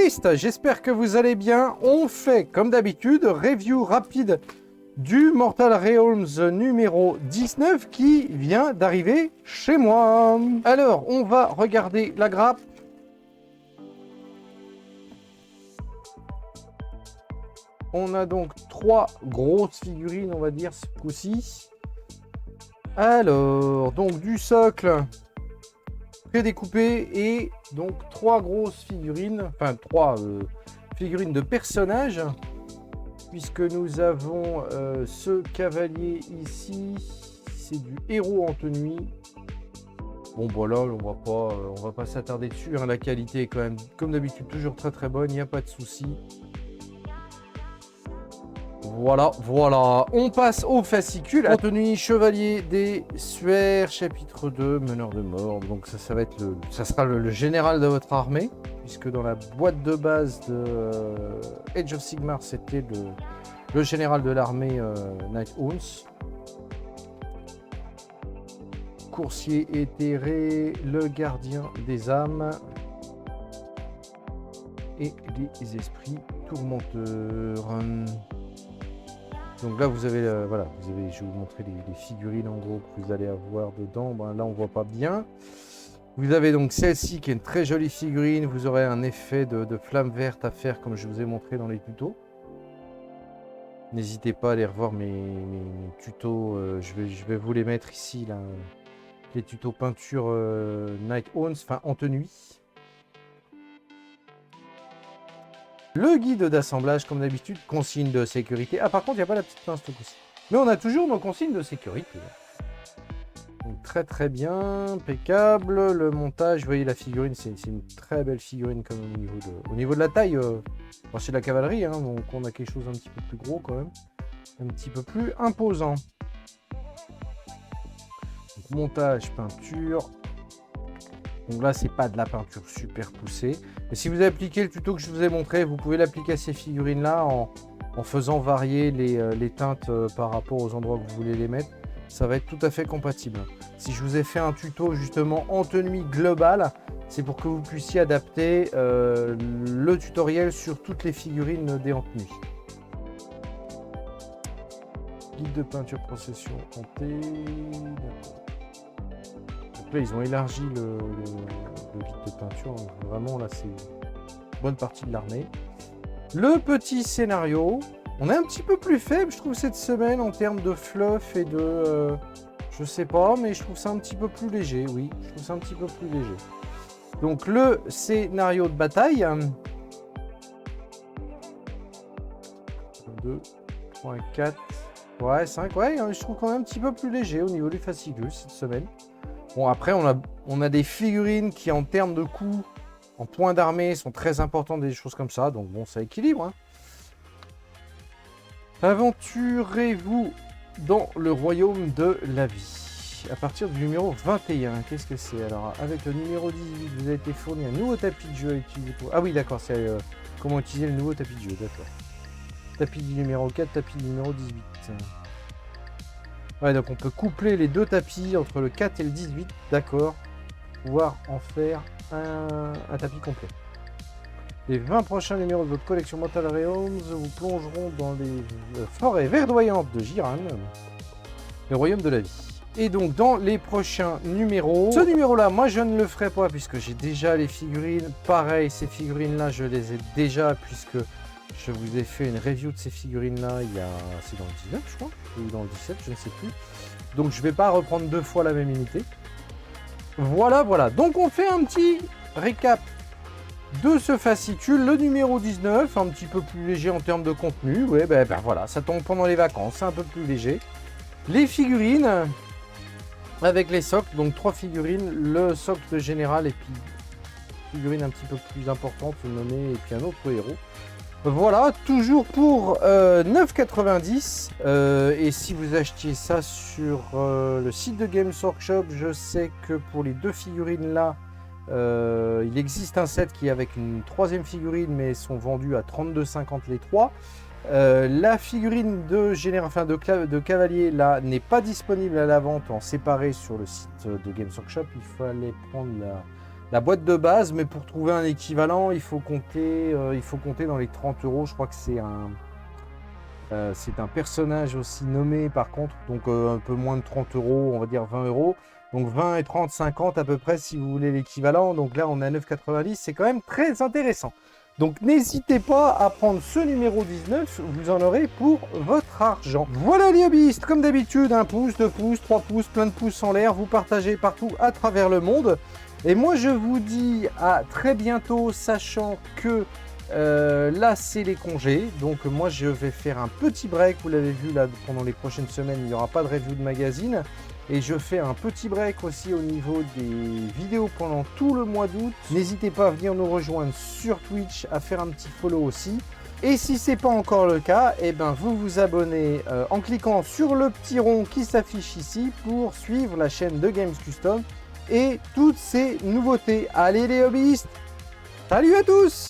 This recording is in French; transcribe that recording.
liste, j'espère que vous allez bien. On fait, comme d'habitude, review rapide du Mortal Realms numéro 19 qui vient d'arriver chez moi. Alors, on va regarder la grappe. On a donc 3 grosses figurines, on va dire, ce coup-ci. Alors, donc du socle prédécoupé et donc 3 grosses figurines, enfin 3 figurines de personnages, puisque nous avons ce cavalier ici, c'est du héros en tenue. Bon voilà, on va pas s'attarder dessus, hein. La qualité est quand même, comme d'habitude, toujours très très bonne, il n'y a pas de souci. Voilà. On passe au fascicule. Anthony, chevalier des Suaires, chapitre 2, meneur de mort. Donc ça va être ça sera le général de votre armée, puisque dans la boîte de base de Age of Sigmar, c'était le général de l'armée Nighthaunt. Coursier éthéré, le gardien des âmes et les esprits tourmenteurs. Donc là, vous avez, je vais vous montrer les figurines en gros que vous allez avoir dedans. Ben, là, on voit pas bien. Vous avez donc celle-ci qui est une très jolie figurine. Vous aurez un effet de flamme verte à faire comme je vous ai montré dans les tutos. N'hésitez pas à aller revoir mes tutos. Je vais vous les mettre ici, là. Les tutos peinture Nighthaunt, enfin en tenue. Le guide d'assemblage, comme d'habitude, consigne de sécurité. Ah, par contre, il n'y a pas la petite pince tout aussi. Mais on a toujours nos consignes de sécurité. Donc, très très bien, impeccable. Le montage, vous voyez la figurine, c'est une très belle figurine comme au niveau de la taille. C'est de la cavalerie, hein, donc on a quelque chose un petit peu plus gros quand même. Un petit peu plus imposant. Donc, montage, peinture. Donc là, c'est pas de la peinture super poussée. Mais si vous appliquez le tuto que je vous ai montré, vous pouvez l'appliquer à ces figurines-là en faisant varier les teintes par rapport aux endroits que vous voulez les mettre. Ça va être tout à fait compatible. Si je vous ai fait un tuto justement en tenue globale, c'est pour que vous puissiez adapter le tutoriel sur toutes les figurines des en tenue. Guide de peinture procession hanté. Là, ils ont élargi le guide de peinture, donc vraiment là c'est une bonne partie de l'armée. Le petit scénario, on est un petit peu plus faible je trouve cette semaine en termes de fluff et de je sais pas, mais je trouve ça un petit peu plus léger, oui, je trouve ça un petit peu plus léger. Donc le scénario de bataille, 2, 3, 4, ouais, 5, ouais, je trouve quand même un petit peu plus léger au niveau du fascicule cette semaine. Bon, après, on a des figurines qui, en termes de coût, en points d'armée, sont très importantes, des choses comme ça. Donc, bon, ça équilibre. Hein. Aventurez-vous dans le royaume de la vie. À partir du numéro 21, qu'est-ce que c'est? Alors, avec le numéro 18, vous avez été fourni un nouveau tapis de jeu à utiliser pour... Ah oui, d'accord, c'est comment utiliser le nouveau tapis de jeu, d'accord. Tapis du numéro 4, tapis du numéro 18. Ouais, donc on peut coupler les deux tapis entre le 4 et le 18, d'accord, pour pouvoir en faire un tapis complet. Les 20 prochains numéros de votre collection Mortal Realms vous plongeront dans les forêts verdoyantes de Jiran, le royaume de la vie. Et donc dans les prochains numéros, ce numéro-là, moi je ne le ferai pas puisque j'ai déjà les figurines. Pareil, ces figurines-là, je les ai déjà puisque je vous ai fait une review de ces figurines-là, c'est dans le 19 je crois, ou dans le 17, je ne sais plus. Donc je ne vais pas reprendre deux fois la même unité. Voilà. Donc on fait un petit récap de ce fascicule, le numéro 19, un petit peu plus léger en termes de contenu. Ouais, ben voilà, ça tombe pendant les vacances, c'est un peu plus léger. Les figurines, avec les socles, donc 3 figurines, le socle de général et puis figurine un petit peu plus importante, nommée, et puis un autre héros. Voilà, toujours pour 9,90 et si vous achetiez ça sur le site de Games Workshop, je sais que pour les deux figurines là, il existe un set qui est avec une troisième figurine, mais elles sont vendues à 32,50 les trois. La figurine de cavalier là n'est pas disponible à la vente en séparé sur le site de Games Workshop. Il fallait prendre la boîte de base, mais pour trouver un équivalent, il faut compter dans les 30 €. Je crois que c'est un personnage aussi nommé par contre, donc un peu moins de 30 €, on va dire 20 €. Donc 20 et 30, 50 à peu près si vous voulez l'équivalent. Donc là, on est à 9,90. C'est quand même très intéressant. Donc n'hésitez pas à prendre ce numéro 19, vous en aurez pour votre argent. Voilà les hobbyistes, comme d'habitude, 1 pouce, 2 pouces, 3 pouces, plein de pouces en l'air, vous partagez partout à travers le monde. Et moi je vous dis à très bientôt, sachant que là c'est les congés, donc moi je vais faire un petit break, vous l'avez vu là pendant les prochaines semaines, il n'y aura pas de review de magazine. Et je fais un petit break aussi au niveau des vidéos pendant tout le mois d'août. N'hésitez pas à venir nous rejoindre sur Twitch, à faire un petit follow aussi. Et si ce n'est pas encore le cas, eh ben vous vous abonnez en cliquant sur le petit rond qui s'affiche ici pour suivre la chaîne de Games Custom et toutes ces nouveautés. Allez les hobbyistes, salut à tous!